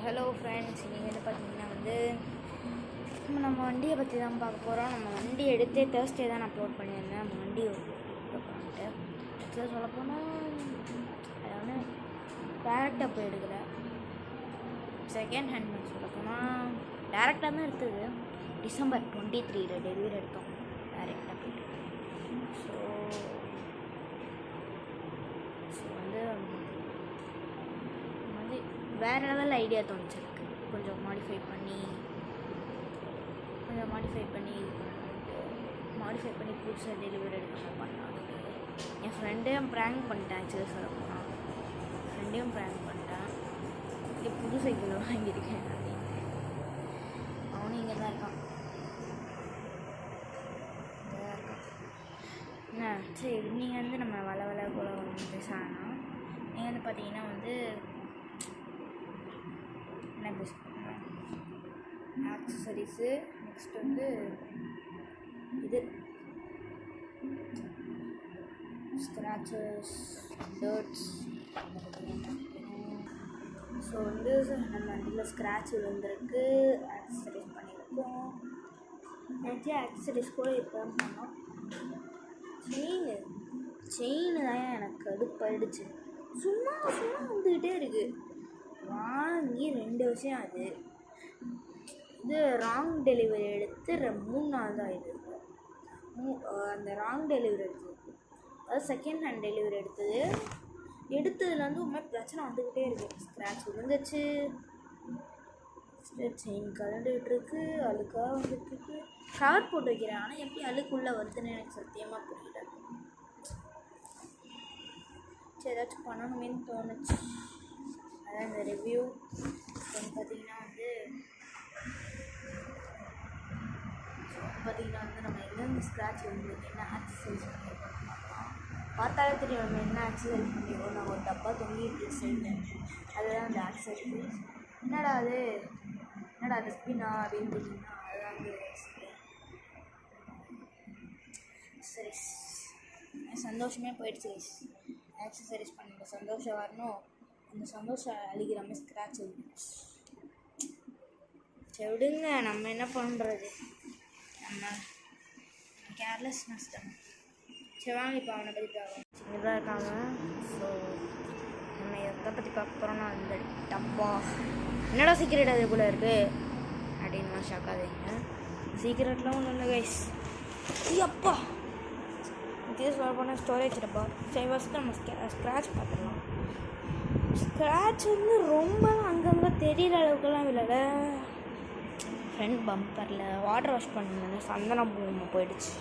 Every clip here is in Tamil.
ஹலோ ஃப்ரெண்ட்ஸ், நீங்கள் வந்து பார்த்தீங்கன்னா நம்ம வண்டியை பற்றி தான் பார்க்க போகிறோம். நம்ம வண்டி எடுத்தே தேர்ஸ்டே தான் நான் அப்லோட் பண்ணியிருந்தேன். நம்ம வண்டி பண்ணிட்டு ஆக்சுவலாக சொல்லப்போனால் அதாவது டேரெக்டாக போய் எடுக்கலை, செகண்ட் ஹேண்ட் தான். சொல்லப்போனால் டேரெக்டாக தான் எடுத்தது. December 23 டெலிவரி எடுத்தோம் டேரெக்டாக போய்ட்டு. ஸோ வந்து வேறு லெவல் ஐடியா தோணுச்சு எனக்கு. கொஞ்சம் மாடிஃபை பண்ணி இது பண்ணிட்டு புதுசாக டெலிவரி எடுக்க பண்ணான்ட்டு என் ஃப்ரெண்டையும் ப்ராங்க் பண்ணிட்டேன். ஆக்சுவலாக சொல்ல போனால் ஃப்ரெண்டையும் ப்ராங்க் பண்ணிட்டேன். இங்கே புது சைக்கிள் வாங்கியிருக்கேன் அப்படின்ட்டு. அவனும் இங்கே தான் இருக்கான். என்ன சரி, நீங்கள் வந்து நம்ம வள கூட பேசானா நீங்கள் வந்து பார்த்தீங்கன்னா என்ன பேசுகிறோம், ஆக்சசரிஸு, நெக்ஸ்ட் வந்து இது ஸ்க்ராச்சஸ், டர்ட்ஸ். ஸோ வந்து நம்ம இதில் ஸ்க்ராட்ச் விழுந்திருக்கு, ஆக்சசரிஸ் பண்ணியிருக்கோம். நினச்சி ஆக்சசரிஸ் கூட இப்போ தான் பண்ணோம். செயின் தான் எனக்கு கடுப்பாயிடுச்சு. சும்மா வந்துக்கிட்டே இருக்குது. வாங்கி 2 வருஷம் ஆகுது. இது ராங் டெலிவரி எடுத்து 3 நாள் தான் ஆகிடுது. அந்த ராங் டெலிவரி எடுத்தது, அதாவது செகண்ட் ஹேண்ட் டெலிவரி எடுத்ததுலேருந்து ஒரு மாதிரி பிரச்சனை வந்துக்கிட்டே இருக்குது. ஸ்க்ராட்ச் விழுந்துச்சு, செயின் கலண்டுகிட்ருக்கு, அழுக்காக வந்துட்டுருக்கு. கவர் போட்டு வைக்கிறேன், ஆனால் எப்படி அழுக்குள்ளே வருதுன்னு எனக்கு சத்தியமாக புரியல. சரி, ஏதாச்சும் பண்ணணுமேனு தோணுச்சு. அதான் இந்த ரிவ்யூ. பார்த்தீங்கன்னா நம்ம எங்கேருந்து ஸ்க்ராட்ச் வந்துருக்கு, என்ன ஆக்சசரிஸ் பண்ணியிருக்கோம் பார்க்கலாம். பார்த்தாலே தெரியும் நம்ம என்ன ஆக்சசரிஸ் பண்ணியிருக்கோம். நான் ஒரு டப்பா தொங்கிட்டு சொல்லிட்டேன், அதுதான் அந்த ஆக்சசரிஸ். என்னடா அது ஸ்பின்னா அப்படின்னு பார்த்தீங்கன்னா அதுதான் சரி, சந்தோஷமே போயிடுச்சு. ஆக்சசரிஸ் பண்ணிட்டு சந்தோஷம் வரணும், அந்த சந்தோஷம் அழிக்கிற மாதிரி ஸ்க்ராட்ச் இருந்துச்சு. சரி விடுங்க, நம்ம என்ன பண்ணுறது, நம்ம கேர்லெஸ்னஸ் தான். சரி வாங்க இப்போ அவனை பற்றி பார்க்கலாம். இங்கே இருக்காங்க. ஸோ நம்ம எதை பற்றி பார்க்க போகிறோம்னா இந்த டப்பா. என்னடா சீக்கிரட் அது போல் இருக்குது அப்படின்னு ஷாக்காதீங்க. சீக்கிரட்லாம் ஒன்றும் இல்லை கைஸ். அப்பா இதே சொல்ல போனால் ஸ்டோரேஜ் டப்பா. சரி ஃபஸ்ட்டு நம்ம ஸ்க்ராட்ச் பார்த்துடலாம். ஸ்க்ராட்ச் வந்து ரொம்ப அங்கங்கே தெரிகிற அளவுக்குலாம் விளையாட. ஃப்ரண்ட் பம்பரில் வாட்டர் வாஷ் பண்ணியிருந்தேன், சந்தனம் பூமி போயிடுச்சு,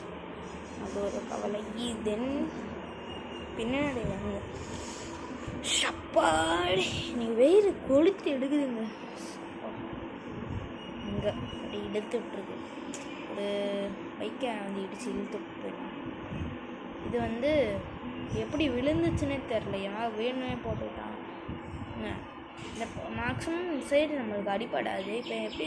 அது ஒரு கவலை. தென் பின்னாடி வந்து ஷப்பாடி நீ வெயில் கொளுத்து எடுக்குதுங்க. இங்கே அப்படி இழுத்து விட்டுருக்கு. ஒரு பைக்கை வந்து இடித்து இழுத்து விட்டு போயிடும். இது வந்து எப்படி விழுந்துச்சுன்னே தெரில, யார் வேணுமே போட்டுவிட்டாங்க. இந்த மேக்ஸிமம் சைடு நம்மளுக்கு அடிப்படாது. இப்போ எப்படி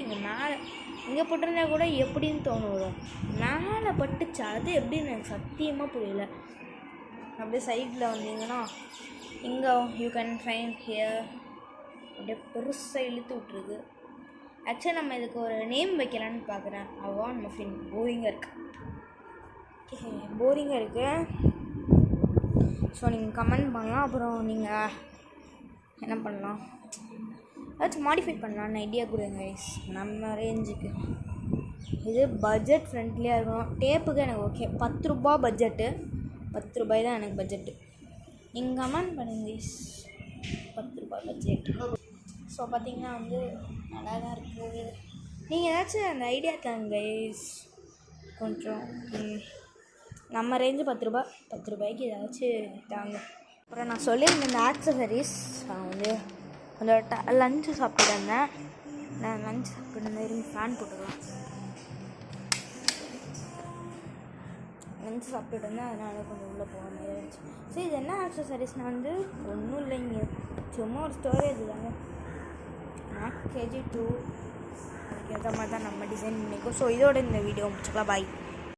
இங்கே போட்டிருந்தா கூட எப்படின்னு வரும், மேலே பட்டுச்சு. அது எப்படின்னு எனக்கு சத்தியமாக புரியல. அப்படியே சைடில் வந்தீங்கன்னா இங்கே யூ கேன் ஃபைண்ட் ஹியர் அப்படியே பெருசாக இழுத்து விட்ருக்கு. ஆக்சுவலி நம்ம இதுக்கு ஒரு நேம் வைக்கலான்னு பார்க்குறேன். அவான் மஃபின். போரிங்காக இருக்குது. ஸோ நீங்கள் கமெண்ட் பண்ணலாம். அப்புறம் நீங்கள் என்ன பண்ணலாம், ஏதாச்சும் மாடிஃபை பண்ணலான்னு ஐடியா கொடுங்க கைஸ். நம்ம ரேஞ்சுக்கு இது பட்ஜெட் ஃப்ரெண்ட்லியாக இருக்கும். டேப்புக்கு எனக்கு ஓகே. 10 ரூபா பட்ஜெட்டு, 10 ரூபாய் தான் எனக்கு பட்ஜெட்டு. நீங்கள் கமெண்ட் பண்ணுங்க கைஸ். 10 ரூபாய் பட்ஜெட். ஸோ பார்த்தீங்கன்னா நல்லா தான் இருக்குது. நீங்கள் ஏதாச்சும் அந்த ஐடியா தாங்க கைஸ். கொஞ்சம் நம்ம ரேஞ்சு 10 ரூபாய்க்கு ஏதாச்சும் தாங்க. அப்புறம் நான் சொல்லியிருந்தேன் இந்த ஆக்சசரிஸ். நான் கொஞ்சம் லஞ்சு சாப்பிட்டு இருந்தேன். ஃபேன் போட்டுக்கலாம். லஞ்சு சாப்பிட்டுட்டு இருந்தேன், அதனால் கொஞ்சம் உள்ளே போகிற மாதிரி இருந்துச்சு. சரி, இது என்ன ஆக்சசரிஸ்னால் ஒன்றும் இல்லைங்க, சும்மா ஒரு ஸ்டோரேஜ் தாங்க. KG2 அதுக்கு ஏற்ற மாதிரி தான் நம்ம டிசைன் பண்ணிக்கோ. ஸோ இதோட இந்த வீடியோ முடிச்சுக்கலாம். பாய்.